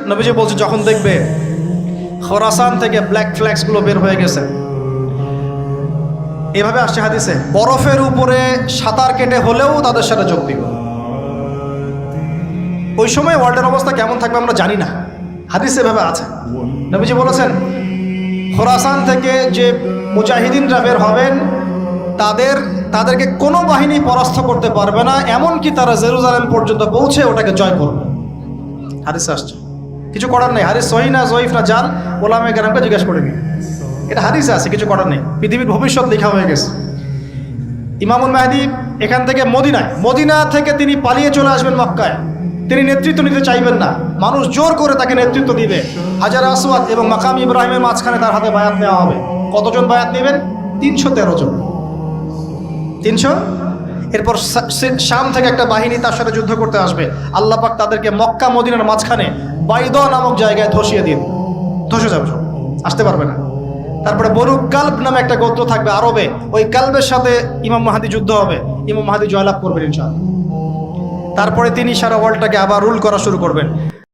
নবীজি বলছে যখন দেখবে খোরাসান থেকে ব্ল্যাক ফ্ল্যাক্সগুলো বের হয়ে গেছে, এভাবে আসছে হাদিসে, বরফের উপরে সাঁতার কেটে হলেও তাদের সাথে যোগ দিব। ওই সময় ওয়ার্ল্ডের অবস্থা কেমন থাকবে আমরা জানি না, হাদিসে এভাবে আছে। নবীজি বলেছেন খোরাসান থেকে যে মুজাহিদিনরা বের হবেন তাদেরকে কোনো বাহিনী পরাস্ত করতে পারবে না, এমনকি তারা জেরুজালেম পর্যন্ত পৌঁছে ওটাকে জয় করবে। হাদিসে আসছে, কিছু করার নেই। হাদিস সহিহ না জয়ীফ না জাল, ওলামায়ে কেরামকে জিজ্ঞেস করে নি, এটা হাদিসে আছে, কিছু করার নেই। পৃথিবীর ভবিষ্যৎ লেখা হয়ে গেছে। ইমামুল মাহদী এখান থেকে মদিনা থেকে তিনি পালিয়ে চলে আসবেন মক্কায়। তিনি নেতৃত্ব নিতে চাইবেন না, মানুষ জোর করে তাকে নেতৃত্ব দিবে। হাজার আসওয়াদ এবং মাকাম ইব্রাহিমের মাঝখানে তার হাতে বায়াত নেওয়া হবে। কতজন বায়াত নেবেন? 313 জন। 300। এরপর শাম থেকে একটা বাহিনী তার সাথে যুদ্ধ করতে আসবে। আল্লাহ পাক তাদেরকে মক্কা মদিনার মাঝখানে বাইদা নামক জায়গায় ধসিয়ে দিন, ধসে যাবে, আসতে পারবে না। তারপরে বনু কালব নামে একটা গোত্র থাকবে আরবে, ওই কালবের সাথে ইমাম মাহদী যুদ্ধ হবে, ইমাম মাহদী জয়লাভ করবেন ইনশাআল্লাহ। তারপরে তিনি সারা ওয়ার্ল্ডটাকে আবার রুল করা শুরু করবেন।